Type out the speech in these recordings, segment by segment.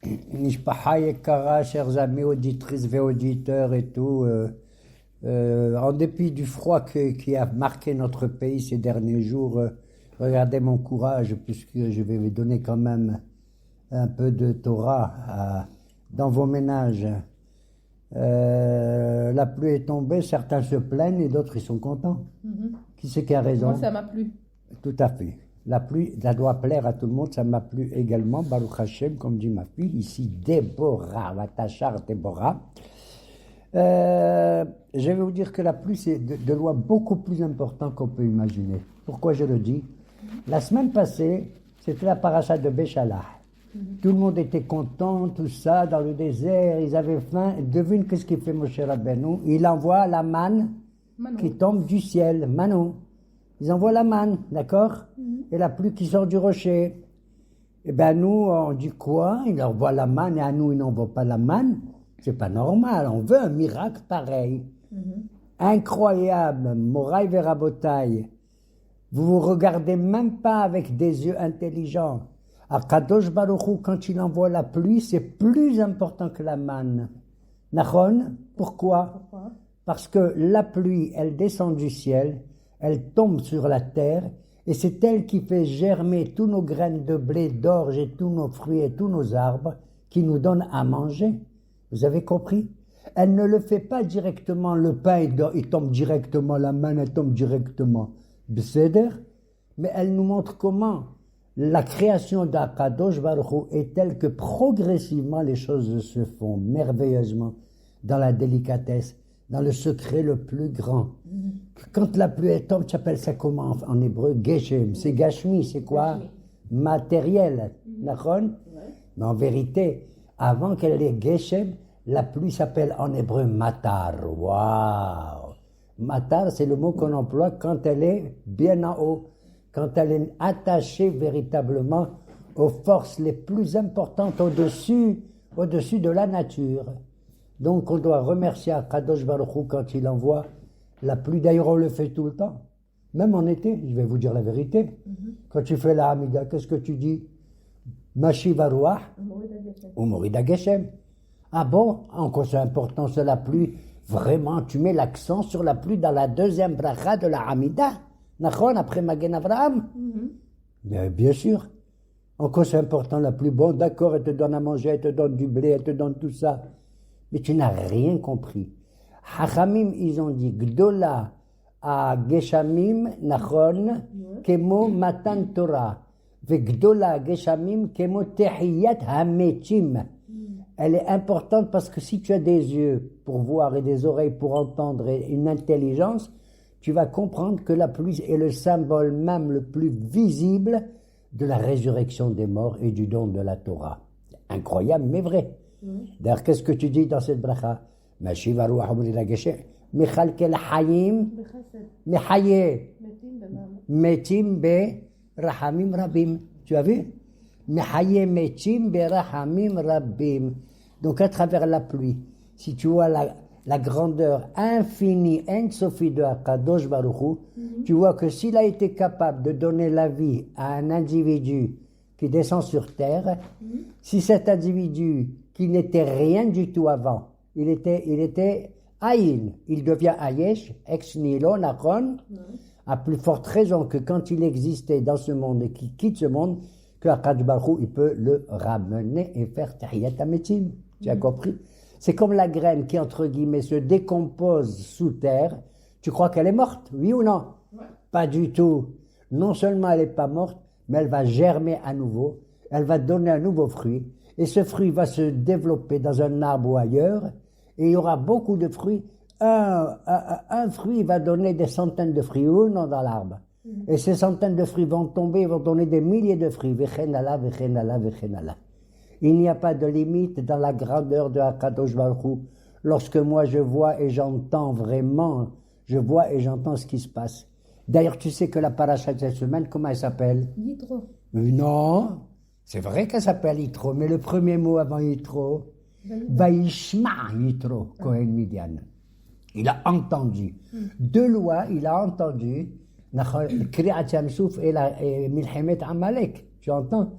Mishpacha Yekara, chers amis auditrices et auditeurs et tout, en dépit du froid qui a marqué notre pays ces derniers jours, regardez mon courage, puisque je vais vous donner quand même un peu de Torah dans vos ménages. La pluie est tombée, certains se plaignent et d'autres ils sont contents. Qui c'est qui a raison? Moi, ça m'a plu. Tout à fait. La pluie, ça doit plaire à tout le monde, ça m'a plu également. Baruch Hashem, comme dit ma fille, ici Déborah, Vatachar Déborah. Je vais vous dire que la pluie, c'est de loin beaucoup plus important qu'on peut imaginer. Pourquoi je le dis? La semaine passée, c'était la paracha de Béchalah. Tout le monde était content, tout ça, dans le désert, ils avaient faim. Devine qu'est-ce qu'il fait Moshe Rabbeinu? Il envoie la manne qui tombe du ciel, Manou. Ils envoient la manne, d'accord? Et la pluie qui sort du rocher. Eh bien, nous, on dit quoi? Il envoie la manne et à nous, il n'envoie pas la manne. C'est pas normal. On veut un miracle pareil. Incroyable. Moraï Verabotaï. Vous vous regardez même pas avec des yeux intelligents. À Kadosh Baruch Hu, quand il envoie la pluie, c'est plus important que la manne. Nachon? Pourquoi? Parce que la pluie, elle descend du ciel, elle tombe sur la terre, et c'est elle qui fait germer tous nos graines de blé, d'orge et tous nos fruits et tous nos arbres, qui nous donnent à manger. Vous avez compris? Elle ne le fait pas directement, le pain, il tombe directement, la manne, elle tombe directement. B'seder? Mais elle nous montre comment la création d'Akadosh Baruch Hu est telle que progressivement les choses se font merveilleusement dans la délicatesse, dans le secret le plus grand. Quand la pluie tombe, tu appelles ça comment en hébreu? Geshem. C'est Gashmi, c'est quoi? Matériel. Nachon? Mais en vérité, avant qu'elle ait Geshem, la pluie s'appelle en hébreu Matar. Waouh! Matar, c'est le mot qu'on emploie quand elle est bien en haut, quand elle est attachée véritablement aux forces les plus importantes au-dessus de la nature. Donc on doit remercier Akadosh Baruch Hu quand il envoie la pluie. D'ailleurs on le fait tout le temps, même en été, je vais vous dire la vérité. Quand tu fais la Hamida, qu'est-ce que tu dis? Mashiv Haruach ou Morida Geshem. Ah bon? Encore c'est important, c'est la pluie. Vraiment, tu mets l'accent sur la pluie dans la deuxième bracha de la Hamida. Nachon, après Magen Avraham? Bien sûr. Encore c'est important la pluie. Bon, d'accord, elle te donne à manger, elle te donne du blé, elle te donne tout ça. Mais tu n'as rien compris. Hachamim, ils ont dit, Gdola a Geshamim, Nachon, Kemo Matan Torah. Ve Gdola Geshamim, Kemo Tehiyat Hametim. Elle est importante parce que si tu as des yeux pour voir et des oreilles pour entendre et une intelligence, tu vas comprendre que la pluie est le symbole même le plus visible de la résurrection des morts et du don de la Torah. Incroyable, mais vrai. D'ailleurs, qu'est-ce que tu dis dans cette bracha? Mashiv Haruach Morida Geshem, Mechalkel Hayim, Mechaye, Metim Be Rahamim Rabim. Tu as vu? Mechaye Metim Be Rahamim Rabim. Donc, à travers la pluie, si tu vois la grandeur infinie, Ein-Sofi de Akadosh Baruch Hu, tu vois que s'il a été capable de donner la vie à un individu qui descend sur terre, si cet individu qui n'était rien du tout avant, il était Aïn, il devient Ayesh, ex nihilo, Nachon, à plus forte raison que quand il existait dans ce monde et qu'il quitte ce monde, que Akadosh Baruch Hu, il peut le ramener et faire Tahiyat Hametim. Tu as compris? C'est comme la graine qui, entre guillemets, se décompose sous terre. Tu crois qu'elle est morte, oui ou non? Pas du tout. Non seulement elle n'est pas morte, mais elle va germer à nouveau, elle va donner un nouveau fruit, et ce fruit va se développer dans un arbre ou ailleurs, et il y aura beaucoup de fruits. Un fruit va donner des centaines de fruits, ou non, dans l'arbre. Et ces centaines de fruits vont tomber, vont donner des milliers de fruits. Vechenala, vechenala, vechenala. Il n'y a pas de limite dans la grandeur de Akadosh Baruch Hu. Lorsque moi je vois et j'entends vraiment, je vois et j'entends ce qui se passe. D'ailleurs, tu sais que la paracha de cette semaine, comment elle s'appelle? Yitro. Non, c'est vrai qu'elle s'appelle Yitro, mais le premier mot avant Yitro, Vaishma Yitro, Kohen Midian. Il a entendu. Deux lois, il a entendu, Kriyat Yam Souf et Milchemet Amalek. Tu entends?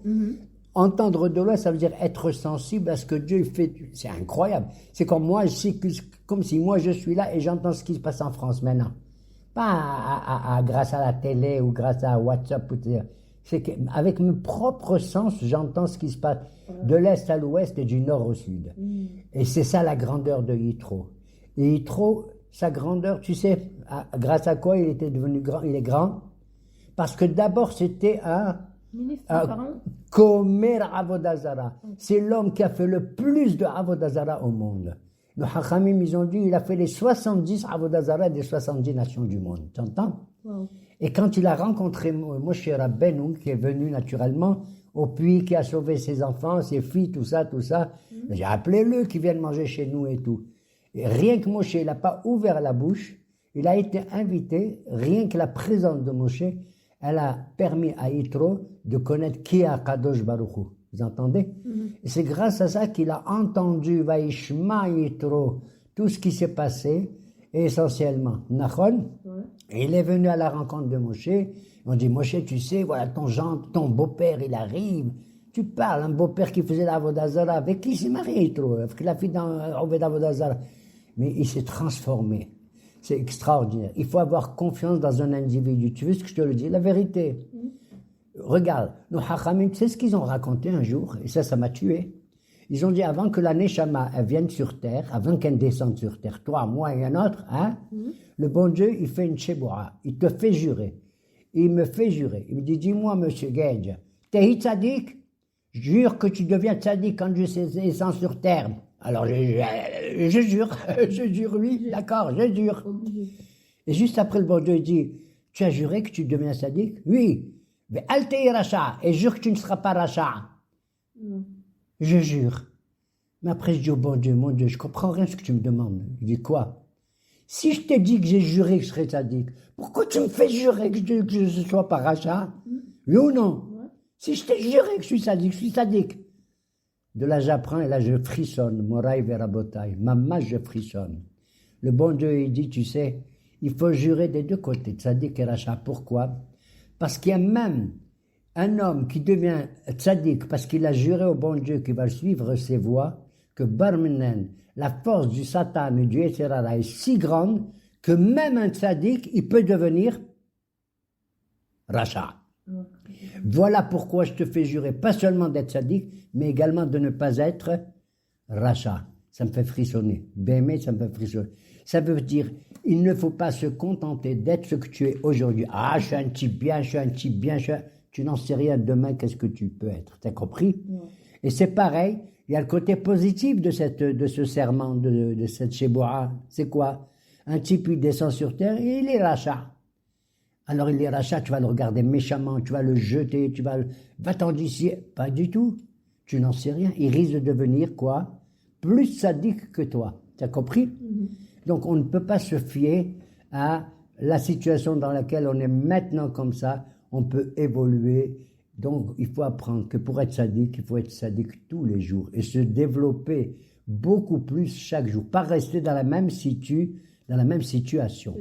Entendre de loin, ça veut dire être sensible à ce que Dieu fait. C'est incroyable. C'est comme moi, comme si moi je suis là et j'entends ce qui se passe en France maintenant. Pas grâce à la télé ou grâce à WhatsApp. C'est qu'avec mes propres sens, j'entends ce qui se passe de l'est à l'ouest et du nord au sud. Et c'est ça la grandeur de Yitro. Et Yitro, sa grandeur, tu sais, grâce à quoi il était devenu grand? Il est grand parce que d'abord c'était un Komer Avodazara. C'est l'homme qui a fait le plus de Avodazara au monde. Les Hachamim, ils ont dit, il a fait les 70 Avodazara des 70 nations du monde. Tu entends? Wow. Et quand il a rencontré Moshe Rabbeinu, qui est venu naturellement au puits, qui a sauvé ses enfants, ses filles, tout ça, j'ai appelé le qui viennent manger chez nous et tout. Et rien que Moshe, il n'a pas ouvert la bouche, il a été invité, rien que la présence de Moshe, elle a permis à Yitro de connaître qui est Kadosh Baruch Hu. Vous entendez? Et c'est grâce à ça qu'il a entendu Vaishma Yitro, tout ce qui s'est passé, essentiellement. Nachon, et il est venu à la rencontre de Moshe. On dit, Moshe, tu sais, voilà, ton beau-père, il arrive. Tu parles, un beau-père qui faisait l'Avodazara, avec qui il s'est marié Yitro, avec la fille d'Avodazara. Mais il s'est transformé. C'est extraordinaire. Il faut avoir confiance dans un individu. Tu veux ce que je te le dis? La vérité. Regarde, nos Hachamim, tu sais ce qu'ils ont raconté un jour? Et ça m'a tué. Ils ont dit, avant que la Neshama elle vienne sur terre, avant qu'elle descende sur terre, toi, moi et un autre, hein, le bon Dieu, il fait une Sheboa. Il te fait jurer. Il me fait jurer. Il me dit, dis-moi, monsieur Gage, t'es tzaddik? Jure que tu deviens tzaddik quand je descends sur terre. Alors, je jure, je jure, oui, d'accord, je jure. Et juste après, le bon Dieu dit, tu as juré que tu deviens sadique? Oui. Mais altei racha, et jure que tu ne seras pas racha. Je jure. Mais après, je dis au bon Dieu, mon Dieu, je comprends rien de ce que tu me demandes. Il dit quoi? Si je t'ai dit que j'ai juré que je serais sadique, pourquoi tu me fais jurer que je ne sois pas racha? Oui ou non? Si je t'ai juré que je suis sadique. De là, j'apprends et là, je frissonne. Moraï verabotaï. Maman, je frissonne. Le bon Dieu, il dit, tu sais, il faut jurer des deux côtés, tzaddik et racha. Pourquoi? Parce qu'il y a même un homme qui devient tzaddik parce qu'il a juré au bon Dieu qu'il va suivre ses voies, que Barmenen, la force du Satan et du Yetzirara est si grande que même un tzaddik, il peut devenir racha. Voilà pourquoi je te fais jurer, pas seulement d'être sadique, mais également de ne pas être racha. Ça me fait frissonner. Bémé, ça me fait frissonner. Ça veut dire, il ne faut pas se contenter d'être ce que tu es aujourd'hui. Ah, je suis un type bien, tu n'en sais rien demain, qu'est-ce que tu peux être. T'as compris? Et c'est pareil, il y a le côté positif de ce serment, de cette Sheboa. C'est quoi? Un type, il descend sur terre et il est racha. Alors il est rachat, tu vas le regarder méchamment, tu vas le jeter, va-t'en d'ici. Pas du tout. Tu n'en sais rien. Il risque de devenir quoi? Plus sadique que toi. Tu as compris? Donc on ne peut pas se fier à la situation dans laquelle on est maintenant comme ça. On peut évoluer. Donc il faut apprendre que pour être sadique, il faut être sadique tous les jours et se développer beaucoup plus chaque jour. Pas rester dans la même situation.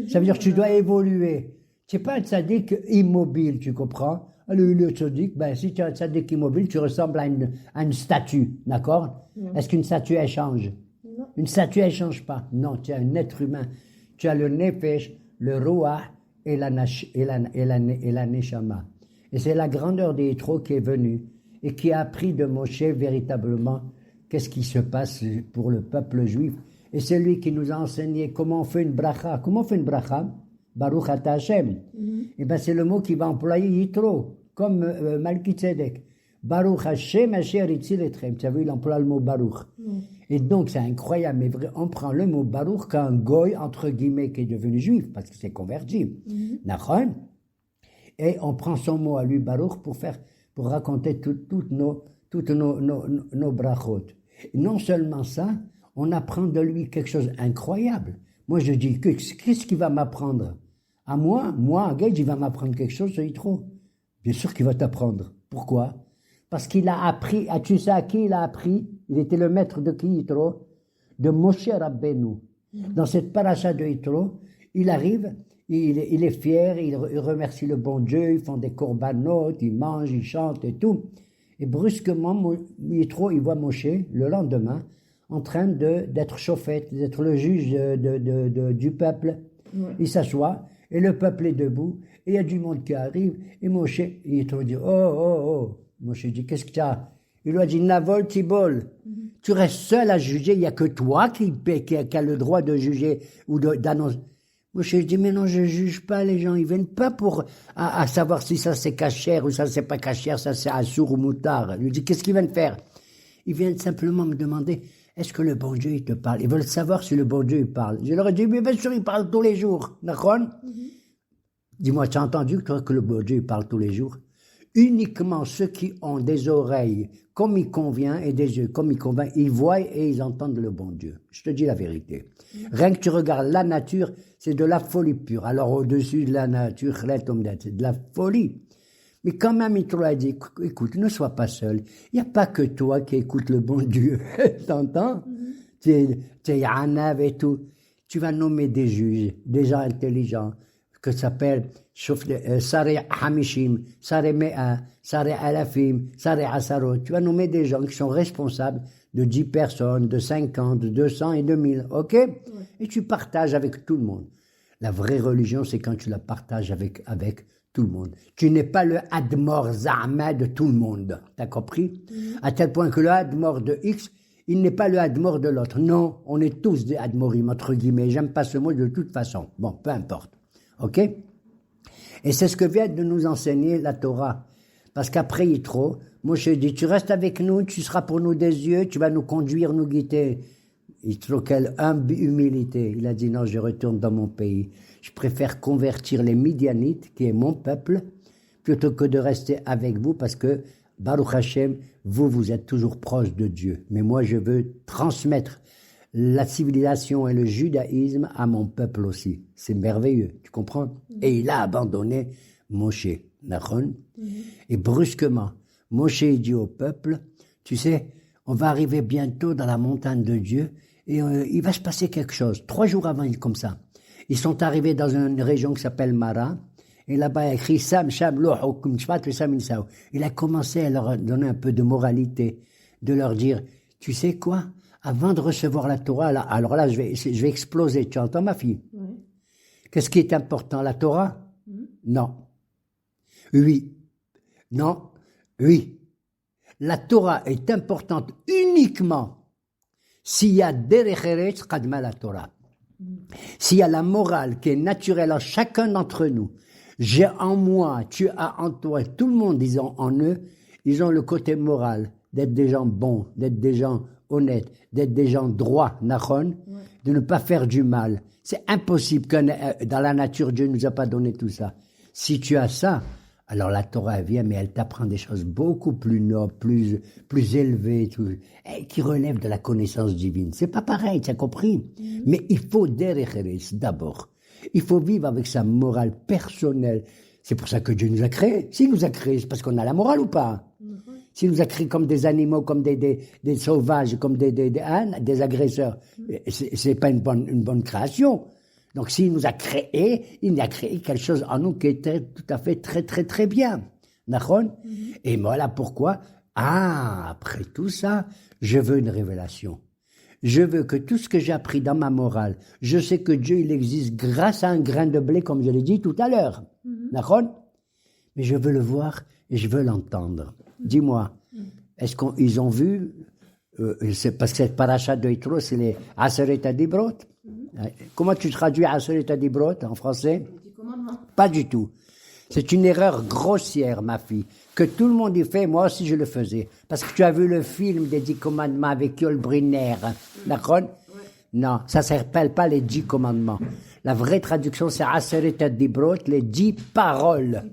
Ça veut dire que tu dois évoluer. Tu n'es pas un tzaddik immobile, tu comprends? Le tzaddik, si tu es un tzaddik immobile, tu ressembles à une statue, d'accord? Est-ce qu'une statue, elle change? Non. Une statue, elle ne change pas. Non, tu es un être humain. Tu as le nefesh, le ruach et la neshama. Et c'est la grandeur des Yitro qui est venue et qui a appris de Moshe véritablement qu'est-ce qui se passe pour le peuple juif. Et c'est lui qui nous a enseigné comment on fait une bracha. Comment on fait une bracha? Baruch ata Hashem. Et ben c'est le mot qui va employer Yitro, comme Malkitzedek. Baruch Hashem asher itzil etchem. Tu as vu, il emploie le mot Baruch. Et donc c'est incroyable, mais vrai, on prend le mot Baruch qu'un goy, entre guillemets, qui est devenu juif, parce que c'est converti. Nachon. Et on prend son mot à lui, Baruch, pour raconter toutes nos brachot. Et non seulement ça, on apprend de lui quelque chose d'incroyable. Moi, je dis, qu'est-ce qu'il va m'apprendre? À moi, Gage, il va m'apprendre quelque chose de Yitro. Bien sûr qu'il va t'apprendre. Pourquoi? Parce qu'il a appris, tu sais à qui il a appris? Il était le maître de qui, Yitro? De Moshe Rabbeinu. Dans cette paracha de Yitro, il arrive, il est fier, il remercie le bon Dieu, ils font des corbanotes, ils mangent, ils chantent et tout. Et brusquement, Yitro, il voit Moshe, le lendemain, en train d'être chauffé, d'être le juge du peuple. Ouais. Il s'assoit, et le peuple est debout, et il y a du monde qui arrive, et Moshe, Yitro dit, oh. Moshe dit, qu'est-ce que tu as? Il lui a dit, Navol Tibol, tu restes seul à juger, il n'y a que toi qui a le droit de juger ou d'annoncer. Moshe dit, mais non, je ne juge pas les gens, ils ne viennent pas pour à savoir si ça c'est cachère ou ça c'est pas cachère, ça c'est assour ou moutard. Il lui dit, qu'est-ce qu'ils viennent faire? Ils viennent simplement me demander, est-ce que le bon Dieu il te parle? Ils veulent savoir si le bon Dieu il parle. Je leur ai dit, mais bien sûr, il parle tous les jours. D'accord? Dis-moi, tu as entendu toi que le bon Dieu il parle tous les jours? Uniquement ceux qui ont des oreilles comme il convient et des yeux comme il convient, ils voient et ils entendent le bon Dieu. Je te dis la vérité. Rien que tu regardes la nature, c'est de la folie pure. Alors au-dessus de la nature, c'est de la folie. Mais quand même, il te l'a dit, écoute, ne sois pas seul. Il n'y a pas que toi qui écoutes le bon Dieu. T'entends? Tu es Anav et tout. Tu vas nommer des juges, des gens intelligents, que ça s'appelle Sari Hamishim, Sari Mea, Sari Alafim, Sari Asarot. Tu vas nommer des gens qui sont responsables de 10 personnes, de 50, de 200 et de 1000, ok? Ouais. Et tu partages avec tout le monde. La vraie religion, c'est quand tu la partages avec tout le monde. Tu n'es pas le Admor Zahma de tout le monde. T'as compris? À tel point que le Admor de X, il n'est pas le Admor de l'autre. Non, on est tous des Admorim, entre guillemets. J'aime pas ce mot de toute façon. Bon, peu importe. Ok? Et c'est ce que vient de nous enseigner la Torah. Parce qu'après Yitro, Moshe dit, tu restes avec nous, tu seras pour nous des yeux, tu vas nous conduire, nous guider. Yitro, quelle humilité. Il a dit, non, je retourne dans mon pays. Je préfère convertir les Midianites, qui est mon peuple, plutôt que de rester avec vous, parce que, Baruch Hashem, vous êtes toujours proche de Dieu. Mais moi, je veux transmettre la civilisation et le judaïsme à mon peuple aussi. C'est merveilleux, tu comprends? Et il a abandonné Moshe, Nachon. Et brusquement, Moshe dit au peuple, tu sais, on va arriver bientôt dans la montagne de Dieu et il va se passer quelque chose. 3 jours avant, il est comme ça. Ils sont arrivés dans une région qui s'appelle Mara, et là-bas, il a écrit Sam, Sham, Lohokum, Shvat, Sam, Insao. Il a commencé à leur donner un peu de moralité, de leur dire, tu sais quoi? Avant de recevoir la Torah, là, alors là, je vais exploser. Tu entends, ma fille? Oui. Qu'est-ce qui est important? La Torah? Non. Oui. Non. Oui. La Torah est importante uniquement s'il y a derech eretz kadma la Torah. S'il y a la morale qui est naturelle en chacun d'entre nous, j'ai en moi, tu as en toi, tout le monde, ils ont en eux, ils ont le côté moral, d'être des gens bons, d'être des gens honnêtes, d'être des gens droits, nachon, de ne pas faire du mal. C'est impossible que dans la nature, Dieu ne nous a pas donné tout ça. Si tu as ça, alors la Torah elle vient, mais elle t'apprend des choses beaucoup plus nobles, plus élevées, qui relèvent de la connaissance divine. C'est pas pareil, tu as compris? Mais il faut derech eretz d'abord. Il faut vivre avec sa morale personnelle. C'est pour ça que Dieu nous a créés. S'il nous a créés, c'est parce qu'on a la morale ou pas? S'il nous a créés comme des animaux, comme des sauvages, comme des agresseurs, c'est pas une bonne création. Donc s'il nous a créés, il a créé quelque chose en nous qui était tout à fait très très très bien. D'accord? Et voilà pourquoi, après tout ça, je veux une révélation. Je veux que tout ce que j'ai appris dans ma morale, je sais que Dieu, il existe grâce à un grain de blé, comme je l'ai dit tout à l'heure. D'accord? Mais je veux le voir et je veux l'entendre. Dis-moi, est-ce qu'ils ont vu, c'est parce que cette paracha de Yitro, c'est les Aseret Adibrot. Comment tu traduis Aseret Adibrot en français? Pas du tout. C'est une erreur grossière, ma fille, que tout le monde y fait, moi aussi je le faisais. Parce que tu as vu le film des 10 commandements avec Yul Brynner, d'accord? Non, ça ne s'appelle pas les 10 commandements. La vraie traduction, c'est Aseret Adibrot, les 10 paroles.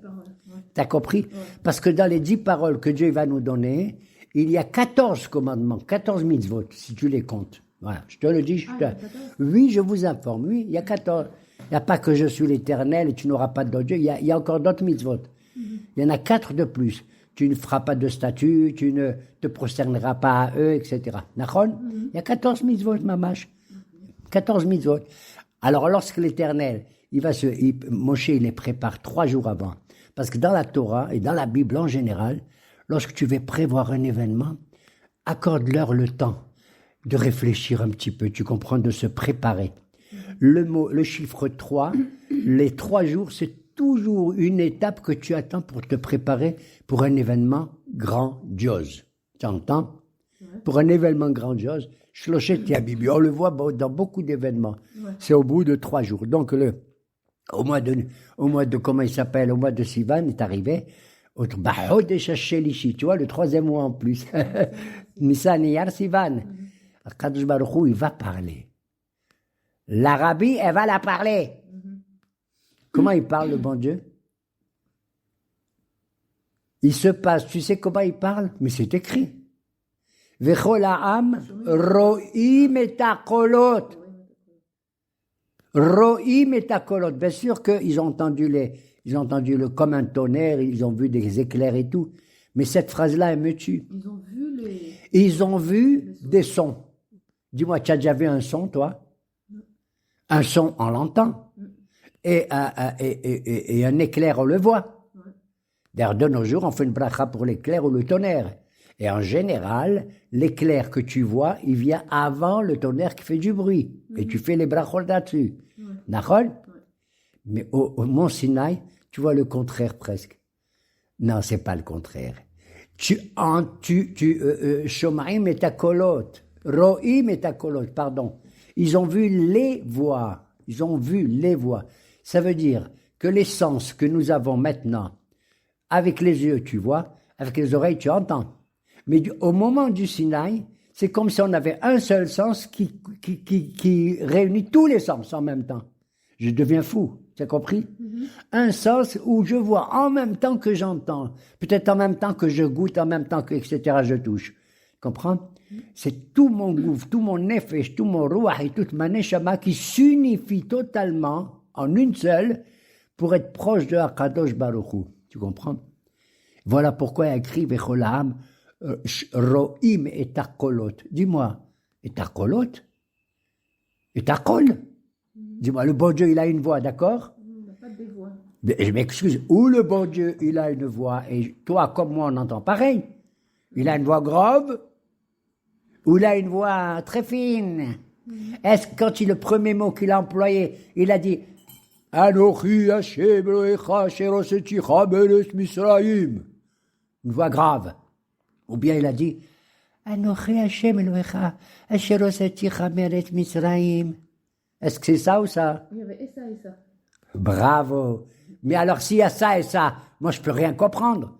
T'as compris? Parce que dans les 10 paroles que Dieu va nous donner, il y a 14 commandements, 14 mitzvot, si tu les comptes. Voilà, je te le dis. Oui, je vous informe, oui, il y a 14. Il n'y a pas que je suis l'Éternel et tu n'auras pas d'autre Dieu. Il y a encore d'autres mitzvot. Il y en a 4 de plus. Tu ne feras pas de statue, tu ne te prosterneras pas à eux, etc. Nachon? Il y a 14 mitzvot, mamash. 14 mitzvot. Alors, lorsque l'Éternel, Moshe, il les prépare 3 jours avant. Parce que dans la Torah et dans la Bible en général, lorsque tu veux prévoir un événement, accorde-leur le temps de réfléchir un petit peu, tu comprends, de se préparer. Le chiffre 3, les 3 jours, c'est toujours une étape que tu attends pour te préparer pour un événement grandiose. Tu entends? Pour un événement grandiose, Shloshet Yamim, on le voit dans beaucoup d'événements. C'est au bout de 3 jours. Donc, au mois de, comment il s'appelle, au mois de Sivan est arrivé, tu vois, le 3e mois en plus. Nissan Iyar Sivan. Kadosh Baruch Hu, il va parler. L'Arabie, elle va la parler. Comment il parle, le bon Dieu? Il se passe, tu sais comment il parle? Mais c'est écrit. Vechol ha'am ro'im et hakolot. Ro'im et hakolot. Bien sûr qu'ils ont entendu comme un tonnerre, ils ont vu des éclairs et tout. Mais cette phrase-là, elle me tue. Ils ont vu des sons. Dis-moi, tu as déjà vu un son, toi? Un son, on l'entend. Et un éclair, on le voit. D'ailleurs, de nos jours, on fait une bracha pour l'éclair ou le tonnerre. Et en général, l'éclair que tu vois, il vient avant le tonnerre qui fait du bruit. Et tu fais les brachot là-dessus. D'accord? Mais au Mont Sinaï, tu vois le contraire presque. Non, c'est pas le contraire. Shomaim et takolot. Ro'im et takolot, pardon. Ils ont vu les voix. Ils ont vu les voix. Ça veut dire que les sens que nous avons maintenant, avec les yeux, tu vois, avec les oreilles, tu entends. Mais au moment du Sinaï, c'est comme si on avait un seul sens qui réunit tous les sens en même temps. Je deviens fou, tu as compris? Un sens où je vois en même temps que j'entends, peut-être en même temps que je goûte, en même temps que, etc., je touche. Tu comprends? C'est tout mon gouffre, tout mon nefesh, tout mon ruach et toute ma neshama qui s'unifie totalement en une seule pour être proche de Hakadosh Baruch Hu. Tu comprends? Voilà pourquoi il a écrit Vechol ha'am ro'im et hakolot. Dis-moi, et hakolot? Et hakol? Dis-moi, le bon Dieu, il a une voix, d'accord? Il n'a pas de voix. Je m'excuse, où le bon Dieu, il a une voix, et toi, comme moi, on entend pareil. Il a une voix grave, ou il a une voix très fine. Est-ce que quand le premier mot qu'il a employé, il a dit Anochi Hashem Elohecha asher hoseticha be'eretz Misraïm, une voix grave. Ou bien il a dit Anochi Hashem Elohecha asher hoseticha be'eretz Misraïm. Est-ce que c'est ça ou ça? Il y avait et ça. Bravo. Mais alors s'il y a ça et ça, moi je peux rien comprendre.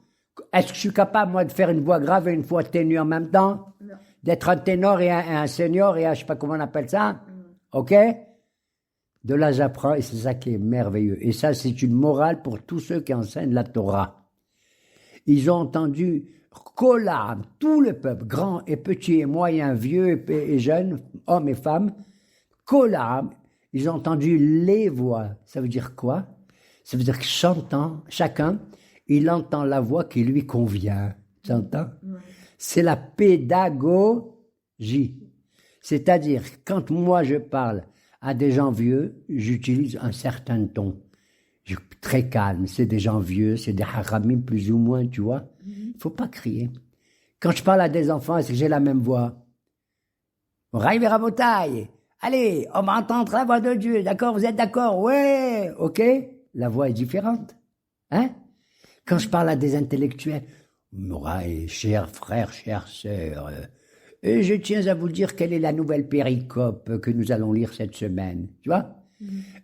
Est-ce que je suis capable, moi, de faire une voix grave et une voix ténue en même temps? Non. D'être un ténor et un senior et un, je sais pas comment on appelle ça? Ok? De là, j'apprends et c'est ça qui est merveilleux. Et ça, c'est une morale pour tous ceux qui enseignent la Torah. Ils ont entendu Kolam, tout le peuple, grand et petit et moyen, vieux et jeune, hommes et femmes, Kolam, ils ont entendu les voix. Ça veut dire quoi? Ça veut dire que chacun, il entend la voix qui lui convient. Tu entends? C'est la pédagogie. C'est-à-dire, quand moi je parle à des gens vieux, j'utilise un certain ton. Très calme, c'est des gens vieux, c'est des haramim plus ou moins, tu vois. Il faut pas crier. Quand je parle à des enfants, est-ce que j'ai la même voix? Raï Rabotaï, allez, on va entendre la voix de Dieu, d'accord? Vous êtes d'accord? Ouais, ok? La voix est différente. Hein? Quand je parle à des intellectuels, Moraï, chers frères, chères sœurs, et je tiens à vous dire quelle est la nouvelle péricope que nous allons lire cette semaine. Tu vois?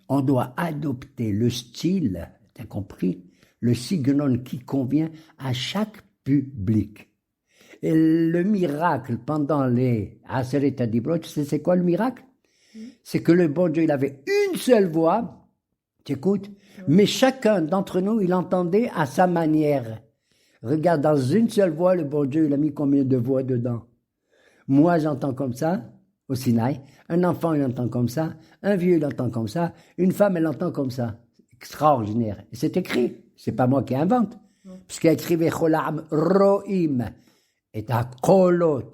On doit adopter le style, t'as compris? Le signon qui convient à chaque public. Et le miracle pendant les Aseret Adibrot, c'est quoi le miracle? C'est que le bon Dieu, il avait une seule voix, tu écoutes? Mais chacun d'entre nous, il entendait à sa manière. Regarde, dans une seule voix, le bon Dieu, il a mis combien de voix dedans? Moi, j'entends comme ça, au Sinaï. Un enfant, il entend comme ça. Un vieux, il entend comme ça. Une femme, elle entend comme ça. Extraordinaire. Et c'est écrit. C'est pas moi qui invente. Puisqu'il a écrit Vechol ha'am ro'im et hakolot.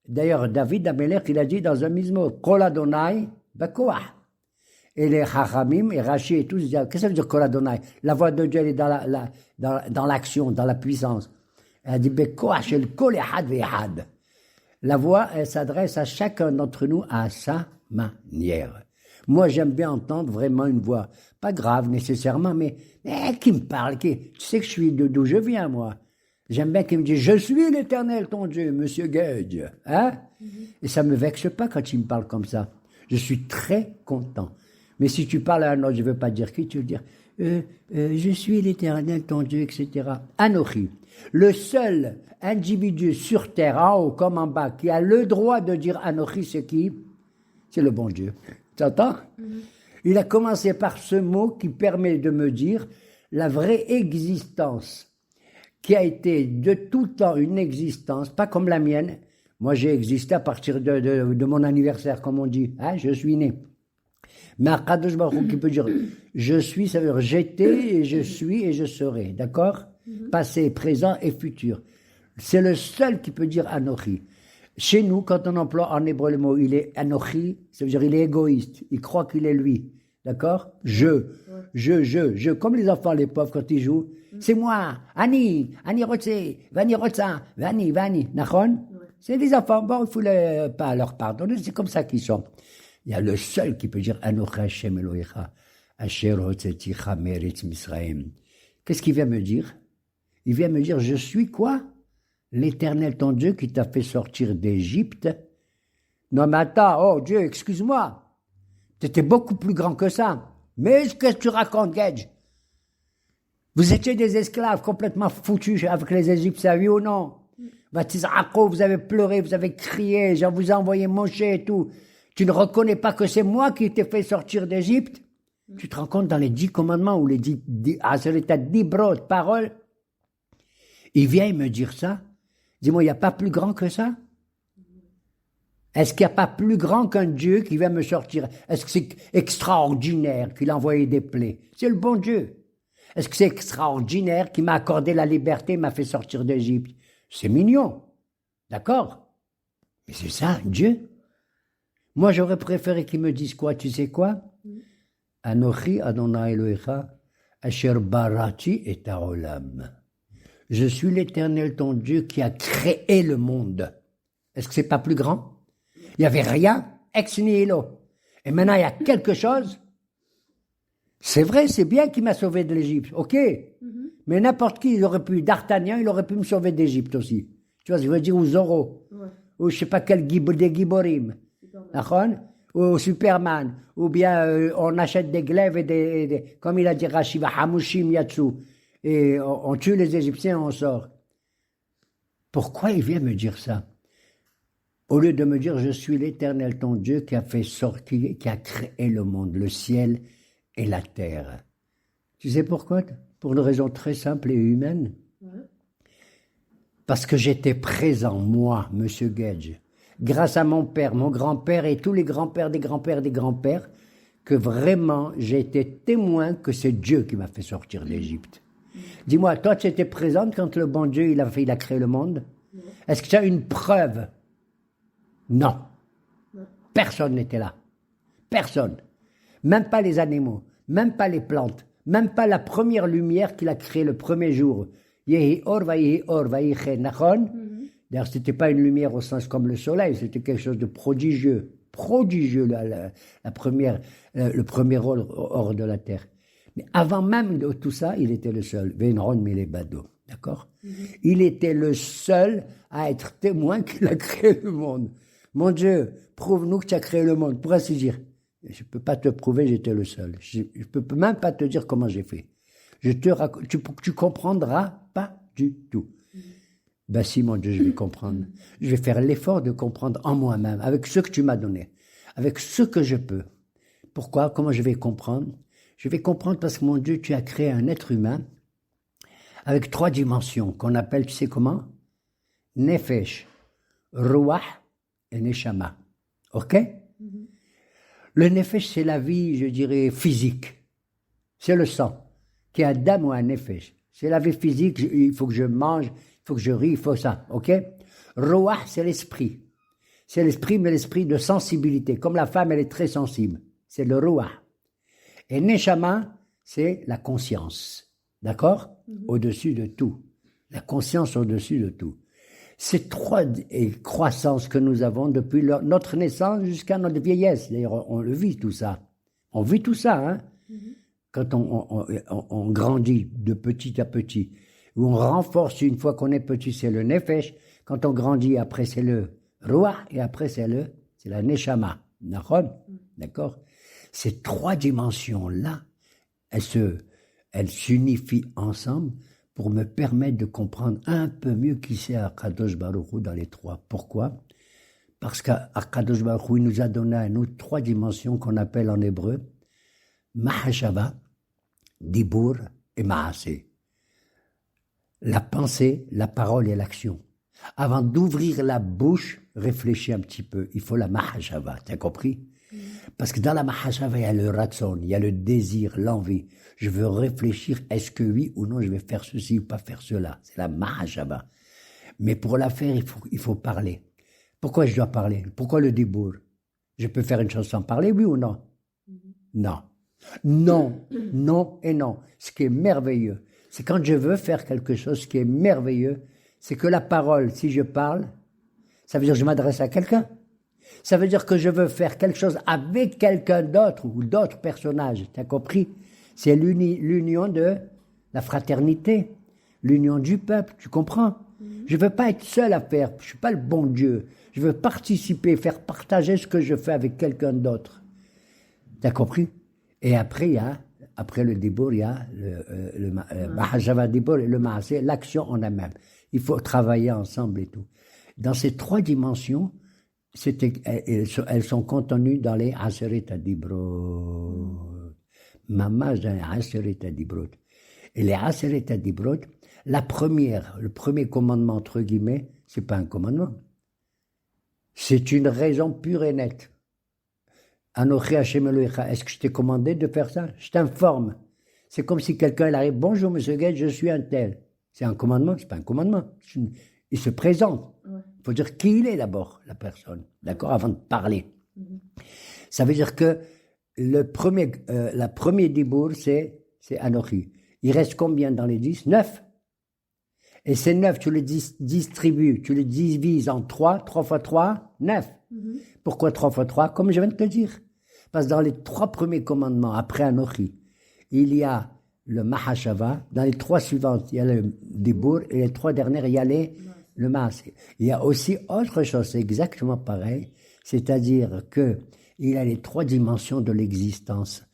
D'ailleurs, David Amelech, il a dit dans un mismo, Kol Adonai bekoach. Et les Chachamim et Rashi et tous, ils disent, qu'est-ce que ça veut dire Kol Adonai? La voix de Dieu, elle est dans l'action, dans la puissance. Elle dit, Bekoach shel kol echad ve'echad. La voix, elle s'adresse à chacun d'entre nous à sa manière. Moi, j'aime bien entendre vraiment une voix, pas grave nécessairement, mais qui me parle, tu sais que je suis d'où je viens, moi. J'aime bien qu'il me dise, je suis l'Éternel ton Dieu, monsieur Gage. Hein? Et ça me vexe pas quand il me parle comme ça. Je suis très content. Mais si tu parles à un autre, je ne veux pas dire qui, tu veux dire, je suis l'Éternel ton Dieu, etc. Anochi, le seul individu sur terre, en haut comme en bas, qui a le droit de dire Anochi, c'est qui? C'est le bon Dieu. Tu entends? Il a commencé par ce mot qui permet de me dire la vraie existence, qui a été de tout temps une existence, pas comme la mienne. Moi, j'ai existé à partir de mon anniversaire, comme on dit. Hein, je suis né. Mais Akadosh Baruch Hu qui peut dire je suis, ça veut dire j'étais et je suis et je serai. D'accord? Passé, présent et futur. C'est le seul qui peut dire Anochi. Chez nous, quand on emploie en hébreu le mot il est Anochi, ça veut dire il est égoïste. Il croit qu'il est lui. D'accord? Je. Comme les enfants, les pauvres, quand ils jouent. C'est moi. Ani Rotse, Vani Rotsa, Vani. Nachon? C'est des enfants. Bon, il faut pas leur pardonner. C'est comme ça qu'ils sont. Il y a le seul qui peut dire Anochi Hashem Elohecha, Asher Hotzeticha Meretz Misraim. Qu'est-ce qu'il vient me dire? Il vient me dire, je suis quoi? L'Éternel ton Dieu qui t'a fait sortir d'Égypte. Non mais attends, oh Dieu, excuse-moi. T'étais beaucoup plus grand que ça. Mais qu'est-ce que tu racontes, Gage? Vous étiez des esclaves complètement foutus avec les Égyptiens, oui ou non? Vous avez pleuré, vous avez crié, j'en vous ai envoyé manger et tout. Tu ne reconnais pas que c'est moi qui t'ai fait sortir d'Égypte? Tu te rends compte dans les 10 commandements ou les 10 brod, paroles? Il vient me dire ça. Dis-moi, il n'y a pas plus grand que ça? Est-ce qu'il n'y a pas plus grand qu'un Dieu qui vient me sortir? Est-ce que c'est extraordinaire qu'il a envoyé des plaies? C'est le bon Dieu. Est-ce que c'est extraordinaire qu'il m'a accordé la liberté, m'a fait sortir d'Égypte? C'est mignon. D'accord? Mais c'est ça, Dieu. Moi, j'aurais préféré qu'il me dise quoi? Tu sais quoi? Anochi Adonai Elohecha, Asher barati et haolam. Je suis l'Éternel ton Dieu qui a créé le monde. Est-ce que c'est pas plus grand? Il n'y avait rien, ex nihilo. Et maintenant, il y a quelque chose. C'est vrai, c'est bien qu'il m'a sauvé de l'Égypte, ok. Mais n'importe qui, il aurait pu, D'Artagnan, il aurait pu me sauver d'Égypte aussi. Tu vois, je veux dire, ou Zorro. Ouais. Ou je sais pas quel des Giborim. Ou Superman. Ou bien, on achète des glaives et des comme il a dit Rashi, Hamushim Yatsu. Et on tue les Égyptiens, on sort. Pourquoi il vient me dire ça? Au lieu de me dire, je suis l'Éternel ton Dieu qui a fait sortir, qui a créé le monde, le ciel et la terre. Tu sais pourquoi? Pour une raison très simple et humaine. Parce que j'étais présent, moi, Monsieur Gage, grâce à mon père, mon grand-père et tous les grands-pères des grands-pères des grands-pères, que vraiment j'ai été témoin que c'est Dieu qui m'a fait sortir d'Égypte. Dis-moi, toi, tu étais présente quand le bon Dieu il a créé le monde? Est-ce que tu as une preuve? Non. Personne n'était là. Personne. Même pas les animaux, même pas les plantes, même pas la première lumière qu'il a créée le premier jour. Yehi or, vayi chen, nachon? D'ailleurs, c'était pas une lumière au sens comme le soleil, c'était quelque chose de prodigieux. Prodigieux, la première, le premier hors de la terre. Mais avant même de tout ça, il était le seul. Veinron Milebado. D'accord? Il était le seul à être témoin qu'il a créé le monde. Mon Dieu, prouve-nous que tu as créé le monde. Pour ainsi dire. Je ne peux pas te prouver, j'étais le seul. Je ne peux même pas te dire comment j'ai fait. Tu comprendras pas du tout. Ben si, mon Dieu, je vais comprendre. Je vais faire l'effort de comprendre en moi-même, avec ce que tu m'as donné, avec ce que je peux. Pourquoi? Comment je vais comprendre? Je vais comprendre parce que, mon Dieu, tu as créé un être humain avec 3 dimensions qu'on appelle, tu sais comment? Nefesh, Ruach et Neshama. Ok? Le Nefesh, c'est la vie, je dirais, physique. C'est le sang, qui est un dam ou un Nefesh. C'est la vie physique, il faut que je mange, il faut que je ris, il faut ça. Ok? Ruach, c'est l'esprit. C'est l'esprit, mais l'esprit de sensibilité. Comme la femme, elle est très sensible. C'est le Ruach. Et Neshama, c'est la conscience. D'accord? Au-dessus de tout. La conscience au-dessus de tout. Ces trois croissances que nous avons depuis notre naissance jusqu'à notre vieillesse. D'ailleurs, on le vit tout ça. On vit tout ça, hein. Quand on grandit de petit à petit. Où on renforce une fois qu'on est petit, c'est le nefesh. Quand on grandit, après c'est le roi et après c'est la neshama. D'accord? Ces trois dimensions-là, elles s'unifient ensemble pour me permettre de comprendre un peu mieux qui c'est Akadosh Baruch Hu dans les trois. Pourquoi? Parce qu'Akadosh Baruch Hu nous a donné à nous trois dimensions qu'on appelle en hébreu Mahashava, Dibur et Maaseh. La pensée, la parole et l'action. Avant d'ouvrir la bouche, réfléchis un petit peu. Il faut la Mahashava, t'as compris? Parce que dans la Mahashava, il y a le ratson, il y a le désir, l'envie. Je veux réfléchir, est-ce que oui ou non je vais faire ceci ou pas faire cela. C'est la Mahashava. Mais pour la faire, il faut parler. Pourquoi je dois parler? Pourquoi le dibour? Je peux faire une chose sans parler, oui ou non? Non. Non, non et non. Ce qui est merveilleux, c'est quand je veux faire quelque chose, ce qui est merveilleux, c'est que la parole, si je parle, ça veut dire que je m'adresse à quelqu'un. Ça veut dire que je veux faire quelque chose avec quelqu'un d'autre ou d'autres personnages. Tu as compris? C'est l'union de la fraternité, l'union du peuple. Tu comprends? Je ne veux pas être seul à faire. Je ne suis pas le bon Dieu. Je veux participer, faire partager ce que je fais avec quelqu'un d'autre. Tu as compris? Et après, après le Dibur, il y a le Mahashava Dibur et le Maaseh, l'action en elle-même. Il faut travailler ensemble et tout. Dans ces trois dimensions, elles sont contenues dans les Aseret HaDibrot. Mamash dans les Aseret HaDibrot. Et les Aseret HaDibrot, le premier commandement, entre guillemets, c'est pas un commandement. C'est une raison pure et nette. Anochi Hashem Elohecha, est-ce que je t'ai commandé de faire ça? Je t'informe. C'est comme si quelqu'un arrive, bonjour monsieur Gates, je suis un tel. C'est un commandement? C'est pas un commandement. Il se présente. Il faut dire qui il est d'abord, la personne. D'accord? Avant de parler. Ça veut dire que la première dibour, c'est Anochi. Il reste combien dans les 10? 9. Et ces 9, tu les distribues, tu les divises en 3. 3 fois 3, 9. Pourquoi 3 fois 3? Comme je viens de te dire. Parce que dans les 3 premiers commandements, après Anochi, il y a le Mahashava. Dans les 3 suivantes, il y a le Dibur. Et les 3 dernières, il y a le Maaseh. Il y a aussi autre chose, c'est exactement pareil. C'est-à-dire que il y a les 3 dimensions de l'existence.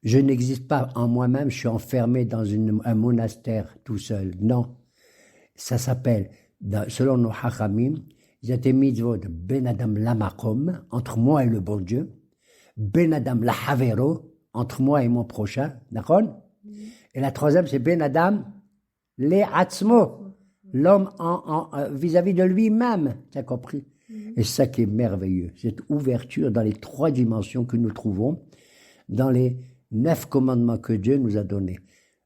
Je n'existe pas en moi-même, je suis enfermé dans un monastère tout seul. Non. Ça s'appelle, selon nos Hachamim, il y a des mitzvot de Ben Adam Lamakom, entre moi et le bon Dieu, Ben Adam Lahavero, entre moi et mon prochain, d'accord? Et la troisième, c'est Ben Adam Le'atzmo, l'homme vis-à-vis de lui-même, tu as compris? Et c'est ça qui est merveilleux, cette ouverture dans les 3 dimensions que nous trouvons, dans les 9 commandements que Dieu nous a donnés.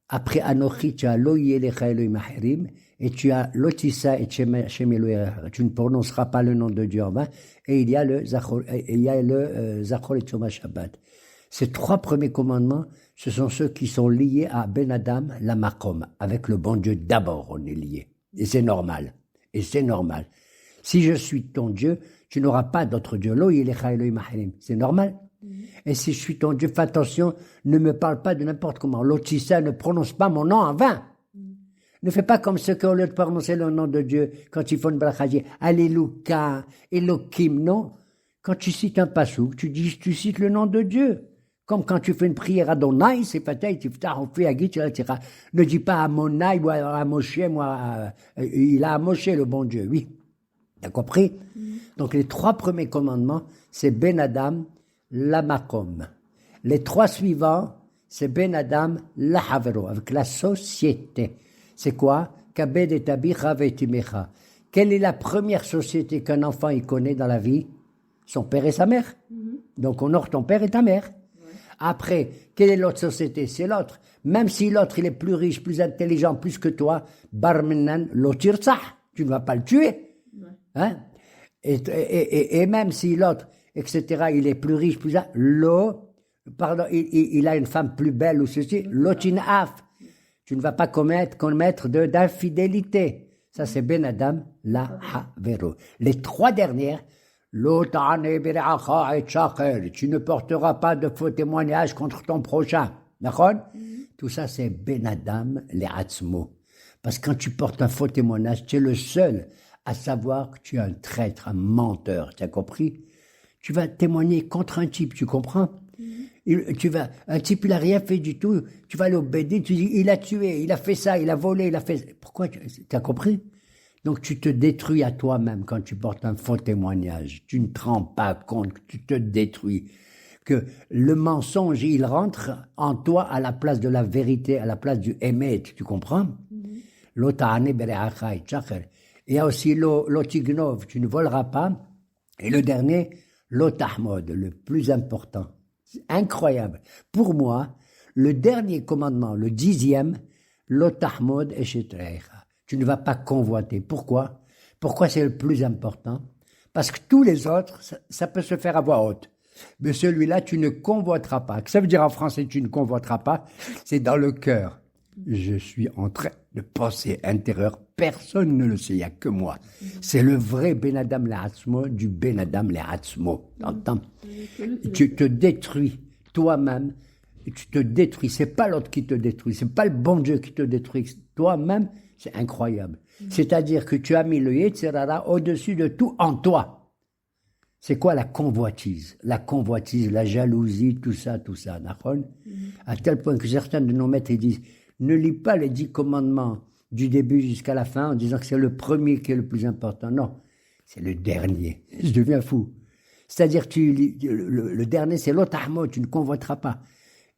Après Anochi, tu as Lo Yelecha Elohim Acherim, et tu as Lotissa et Shem Elohim. Tu ne prononceras pas le nom de Dieu en vain. Et il y a le Zachor et Tzoma Shabbat. Ces 3 premiers commandements, ce sont ceux qui sont liés à Ben Adam, la Makom. Avec le bon Dieu, d'abord, on est lié. Et c'est normal. Et c'est normal. Si je suis ton Dieu, tu n'auras pas d'autre Dieu. Lo Yelecha Elohim Acherim. C'est normal. Et si je suis ton Dieu, fais attention, ne me parle pas de n'importe comment. Lotissa, ne prononce pas mon nom en vain. Ne fais pas comme ceux qui, au lieu de prononcer le nom de Dieu, quand ils font une bracha, Alléluia, Elohim, non. Quand tu cites un passouk, tu cites le nom de Dieu. Comme quand tu fais une prière à Adonai, c'est peut-être, ne dis pas à Monai ou à Moshe, il a à Moshe le bon Dieu, oui. T'as compris? Donc les 3 premiers commandements, c'est Ben Adam, la Makom. Les 3 suivants, c'est Ben Adam, la Havero, avec la société. C'est quoi? Kabed et abicha ve'timecha. Quelle est la première société qu'un enfant il connaît dans la vie? Son père et sa mère. Donc honore ton père et ta mère. Après, quelle est l'autre société? C'est l'autre. Même si l'autre il est plus riche, plus intelligent, plus que toi, barmenan lotirsah. Tu ne vas pas le tuer. Hein? Et même si l'autre, etc., il est plus riche, plus il a une femme plus belle ou ceci, lotinaf. Tu ne vas pas commettre d'infidélité. Ça, c'est Ben Adam la Havero. Les 3 dernières, Lo ta'ane bire'acha et shaker. Tu ne porteras pas de faux témoignages contre ton prochain. D'accord? Tout ça, c'est Ben Adam le Atzmo. Parce que quand tu portes un faux témoignage, tu es le seul à savoir que tu es un traître, un menteur. Tu as compris? Tu vas témoigner contre un type, tu comprends? Un type, il a rien fait du tout. Tu vas aller au BD, tu dis, il a tué, il a fait ça, il a volé, il a fait... Pourquoi? Tu as compris? Donc tu te détruis à toi-même quand tu portes un faux témoignage. Tu ne te rends pas compte que tu te détruis. Que le mensonge, il rentre en toi à la place de la vérité, à la place du émet. Tu comprends? L'ota'ane bere'acha et shaker. Il y a aussi l'otignov, tu ne voleras pas. Et le dernier, l'otahmod, le plus important. C'est incroyable. Pour moi, le dernier commandement, le 10e, l'otahmod et shetrecha. Tu ne vas pas convoiter. Pourquoi? Pourquoi c'est le plus important? Parce que tous les autres, ça peut se faire à voix haute. Mais celui-là, tu ne convoiteras pas. Ça veut dire en français, tu ne convoiteras pas. C'est dans le cœur. Je suis en train de penser intérieur. Personne ne le sait, il n'y a que moi. C'est le vrai Ben Adam Le'atzmo du Ben Adam Le'atzmo. T'entends? Tu te détruis toi-même. Et tu te détruis. C'est pas l'autre qui te détruit. C'est pas le bon Dieu qui te détruit. Toi-même, c'est incroyable. C'est-à-dire que tu as mis le Yetzirara au-dessus de tout en toi. C'est quoi la convoitise? La convoitise, la jalousie, tout ça, d'accord? À tel point que certains de nos maîtres disent, ne lis pas les 10 commandements du début jusqu'à la fin en disant que c'est le premier qui est le plus important. Non, c'est le dernier. Je deviens fou. C'est-à-dire le dernier, c'est l'otahmo, tu ne convoiteras pas.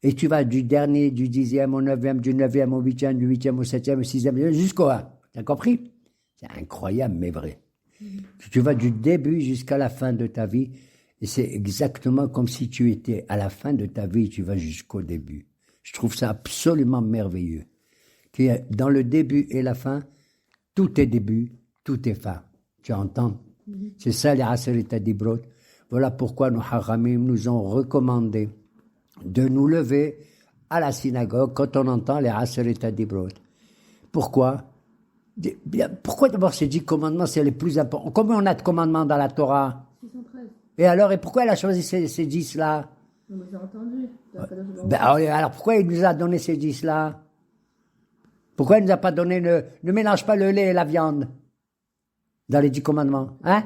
Et tu vas du dernier, du 10e au 9e, du 9e au 8e, du 8e au 7e, au 6e, jusqu'au 1. T'as compris? C'est incroyable, mais vrai. Tu vas du début jusqu'à la fin de ta vie, et c'est exactement comme si tu étais à la fin de ta vie, tu vas jusqu'au début. Je trouve ça absolument merveilleux. Dans le début et la fin, tout est début, tout est fin. Tu entends? C'est ça les Aseret Adibrot. Voilà pourquoi nos Haramim nous ont recommandé de nous lever à la synagogue quand on entend les Aseret Adibrot. Pourquoi? Pourquoi d'abord ces 10 commandements, c'est les plus importants? Combien on a de commandements dans la Torah? 613. Et alors, pourquoi elle a choisi ces 10-là? On les a entendus. Alors pourquoi il nous a donné ces 10-là? Pourquoi il ne nous a pas donné ne mélange pas le lait et la viande dans les 10 commandements? Hein?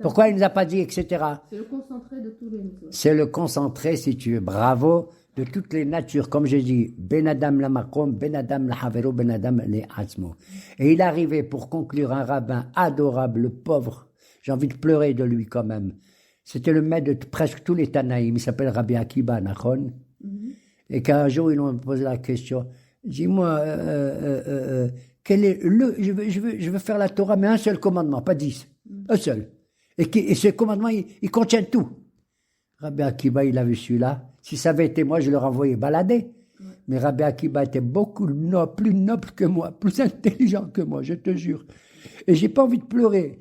Pourquoi il ne nous a pas dit, etc.? C'est le concentré de tous les mitzvot. C'est le concentré, si tu veux, bravo, de toutes les natures. Comme j'ai dit, Ben Adam la Makom, Ben Adam la Havero, Ben Adam le Atzmo. Et il arrivait pour conclure un rabbin adorable, le pauvre. J'ai envie de pleurer de lui quand même. C'était le maître de presque tous les Tanaïm. Il s'appelle Rabbi Akiba Nachon. Et qu'un jour, ils lui ont posé la question. Dis-moi, quel est je veux faire la Torah, mais un seul commandement, pas 10. Un seul. Et ce commandement, il contient tout. Rabbi Akiba, il a vu celui-là. Si ça avait été moi, je l'aurais envoyé balader. Ouais. Mais Rabbi Akiba était beaucoup plus noble que moi, plus intelligent que moi, je te jure. Et j'ai pas envie de pleurer.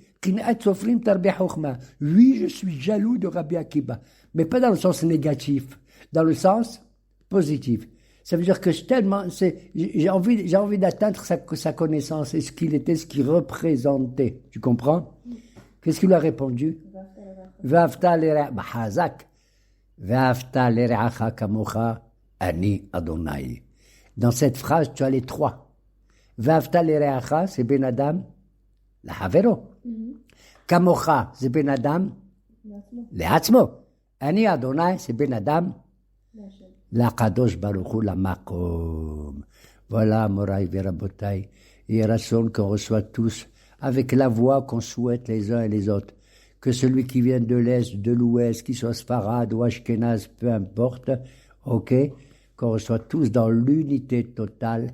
Oui, je suis jaloux de Rabbi Akiba, mais pas dans le sens négatif, dans le sens positif. Ça veut dire que j'ai envie d'atteindre sa connaissance et ce qu'il était, ce qu'il représentait. Tu comprends? Qu'est-ce qu'il a répondu? V'afta l'ere'acha kamocha ani Adonai. Dans cette phrase, tu as les 3. V'afta l'ere'acha, c'est Ben Adam, la Havero. Kamocha, c'est Ben Adam, le Atzmo. Ani Adonai, c'est Ben Adam, la Kadosh Baruch Hu, la Makom. Voilà, Moraï Verabotai. Et Rasson qu'on reçoit tous avec la voix qu'on souhaite les uns et les autres. Que celui qui vient de l'Est, de l'Ouest, qu'il soit Sfarad ou Ashkenaz, peu importe, ok, qu'on reçoit tous dans l'unité totale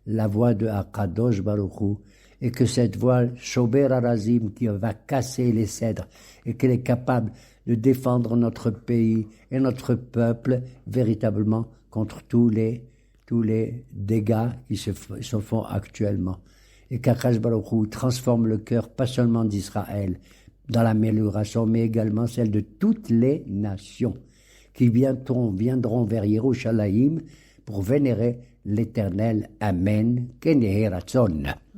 la voix de Akadosh Baruch Hu, et que cette voix, Shober Arazim, qui va casser les cèdres, et qu'elle est capable de défendre notre pays et notre peuple véritablement contre tous les dégâts qui se font actuellement. Et qu'Akadosh Baruch Hu transforme le cœur, pas seulement d'Israël, dans l'amélioration, mais également celle de toutes les nations qui viendront vers Yerushalayim pour vénérer l'Éternel. Amen. Ken Yehi Ratzon.